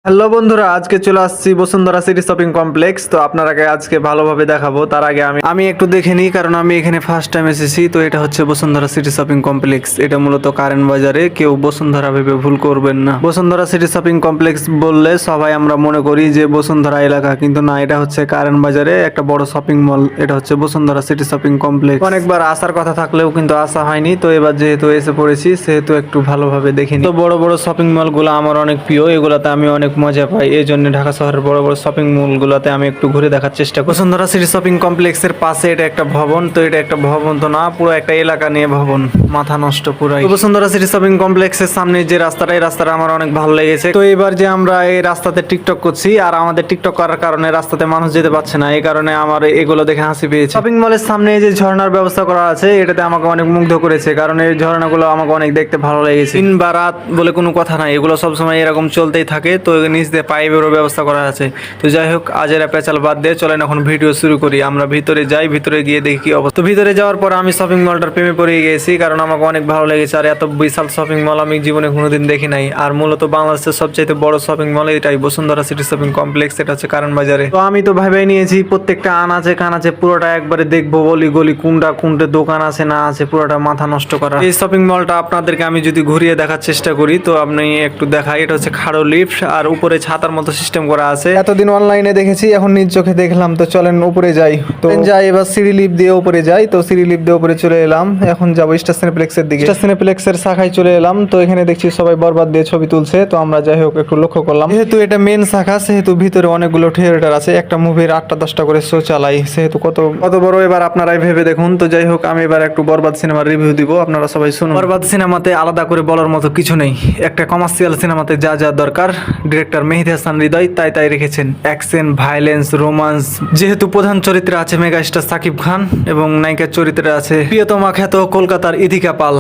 Hello বন্ধুরা, আজকে চলে আসছি বসুন্ধরা সিটি শপিং কমপ্লেক্স। তো আপনারাকে আজকে ভালোভাবে দেখাবো। তার আগে আমি একটু দেখে নিই, কারণ আমি এখানে ফার্স্ট টাইম এসেছি। তো এটা হচ্ছে বসুন্ধরা সিটি শপিং কমপ্লেক্স। এটা মূলত কারেন্ট বাজারে, কেউ বসুন্ধরা ভেবে ভুল করবেন না। বসুন্ধরা সিটি শপিং কমপ্লেক্স বললে সবাই আমরা মনে করি যে বসুন্ধরা এলাকা, কিন্তু না, এটা হচ্ছে কারেন্ট বাজারে একটা বড় শপিং মল। এটা হচ্ছে বসুন্ধরা সিটি শপিং কমপ্লেক্স। অনেকবার আসার কথা থাকলেও কিন্তু আসা হয়নি। তো এবার যেহেতু এসে পড়েছি, সেহেতু একটু ভালোভাবে দেখে নিই। তো বড় বড় শপিং মল গুলো আমার অনেক প্রিয়, এগুলাতে আমি অনেক মজা পাই। এই জন্য ঢাকা শহরের বড় বড় শপিং মল গুলোতে আমি একটু ঘুরে দেখার চেষ্টা করি। বসুন্ধরা সিটি শপিং কমপ্লেক্সের পাশে এটা একটা ভবন। তো এটা একটা ভবন তো না, পুরো একটা এলাকা নিয়ে ভবন, মাথা নষ্ট পুরাই। তো বসুন্ধরা সিটি শপিং কমপ্লেক্সের সামনে যে রাস্তাটা, এই রাস্তাটা আমার অনেক ভালো লেগেছে। তো এবার যে আমরা এই রাস্তাতে টিকটক করছি, আর আমাদের টিকটক করার কারণে রাস্তাতে মানুষ যেতে পারছে না, এই কারণে আমার এগুলো দেখে হাসি পেয়েছে। শপিং মলের সামনে যে ঝর্ণার ব্যবস্থা করা আছে, এটাতে আমাকে অনেক মুগ্ধ করেছে, কারণ এই ঝর্ণাগুলো আমাকে অনেক দেখতে ভালো লেগেছে। দিন বা রাত বলে কোনো কথা নাই, এগুলো সবসময় এরকম চলতেই থাকে। তো নিচ দিয়ে পাইপেরও ব্যবস্থা করা আছে। তো যাই হোক, আজের পেঁচাল বাদ দিয়ে চলেন এখন ভিডিও শুরু করি। আমরা ভিতরে যাই, ভিতরে গিয়ে দেখি কি অবস্থা। তো ভিতরে যাওয়ার পর আমি শপিং মলটার প্রেমে পড়ে গেছি, কারণ আমাকে অনেক ভালো লেগেছে। আর এত বিশাল শপিং মল আমি জীবনে কোনোদিন দেখি নাই। আর মূলত বাংলাদেশের সবচাইতে বড় শপিং মল এটাই, বসুন্ধরা সিটি শপিং কমপ্লেক্স। এটা হচ্ছে কারণ বাজারে। তো আমি তো ভাবে নিয়েছি প্রত্যেকটা আনাচে কানাচে পুরোটা একবারে দেখবো, গলি গলি কোনটা দোকান আছে না আছে, পুরোটা মাথা নষ্ট করা। এই শপিং মলটা আপনাদেরকে আমি যদি ঘুরিয়ে দেখার চেষ্টা করি, তো আপনি একটু দেখাই। এটা হচ্ছে খাড়ো লিফট, আর উপরে ছাতার মতো সিস্টেম করা আছে। এতদিন অনলাইনে দেখেছি, এখন নিজ চোখে দেখলাম। তো চলেন উপরে যাই। তো যাই, এবার সিঁড়ি লিফট দিয়ে উপরে যাই। তো সিঁড়ি লিফট দিয়ে উপরে চলে এলাম। এখন যাবো স্টেশনপ্লেক্সের দিকে। স্টেশনপ্লেক্সের শাখায় চলে এলাম। তো এখানে দেখছি সবাই বরবাদ দিয়ে ছবি তুলছে। তো আমরা যাই হোক একটু লক্ষ্য করলাম, যেহেতু এটা মেন শাখা, সেহেতু ভিতরে অনেকগুলো থিয়েটার আছে। একটা মুভির 8টা-10টা করে শো চালাই, সেহেতু কত বড় এবার আপনারাই ভেবে দেখুন। তো যাই হোক, আমি এবার একটু বরবাদ সিনেমার রিভিউ দিব, আপনারা সবাই শুনুন। বরবাদ সিনেমাতে আলাদা করে বলার মতো কিছু নেই। একটা কমার্শিয়াল সিনেমাতে যা যা দরকার ডিরেক্টর মেহেদী হাসান হৃদয় তাই রেখেছেন। Action, violence, romance. যেহেতু প্রধান চরিত্রে আছে মেগাস্টার সাকিব খান, এবং নায়িকার চরিত্রে আছে প্রিয়তমা খ্যাত কলকাতার ইদিকা পাল।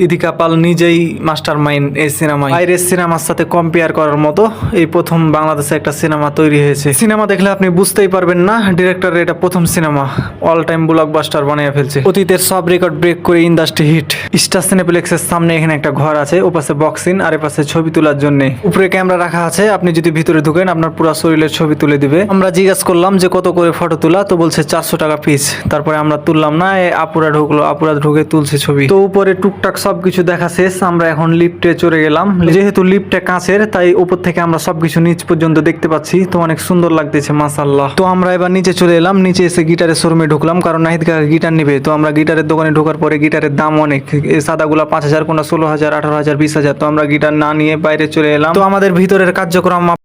ইদিকা পাল নিজেই মাস্টার মাইন্ড এই সিনেমায়। বাইরের সিনেমার সাথে কম্পেয়ার করার মতো এই প্রথম বাংলাদেশে একটা সিনেমা তৈরি হয়েছে। সিনেমা দেখলে আপনি বুঝতেই পারবেন না ডিরেক্টরের এটা প্রথম সিনেমা। অল টাইম ব্লকবাস্টার বানিয়ে ফেলছে। অতীতের সব রেকর্ড ব্রেক করে ইন্ডাস্ট্রি হিট। স্টার সিনেপ্লেক্সের সামনে এখানে একটা ঘর আছে, ওপাশে বক্সিন, আর এপাশে ছবি তোলার জন্য উপরে ক্যামেরা রাখা আছে। আপনি যদি ভিতরে ঢুকেন, আপনার পুরো শরীরের ছবি তুলে দিবে। আমরা জিজ্ঞাসা করলাম যে কত করে ফটো তোলা, তো বলছে 400 টাকা পিস। তারপরে আমরা তুললাম না, আপুরা ঢুকলো, আপুরা ঢুকে তুলছে ছবি। তো উপরে টুকটাক সবকিছু দেখা শেষ। আমরা এখন লিফটে চড়ে গেলাম। যেহেতু লিফটে কাঁচের, তাই উপর থেকে আমরা সবকিছু নিচ পর্যন্ত দেখতে পাচ্ছি। তো অনেক সুন্দর লাগতেছে, মাশাআল্লাহ। তো আমরা এবার নিচে চলে এলাম। নিচে এসে গিটারের শোরুমে ঢুকলাম, কারণ নাহিদ কাকা গিটার নিবে। তো আমরা গিটারের দোকানে ঢোকার পরে গিটারের দাম অনেক, এই সাদাগুলা 5000, কোনটা 16,000, 18,000, 20,000। তো আমরা গিটার না নিয়ে বাইরে চলে এলাম। তো আমাদের ভিতরের কার্যক্রম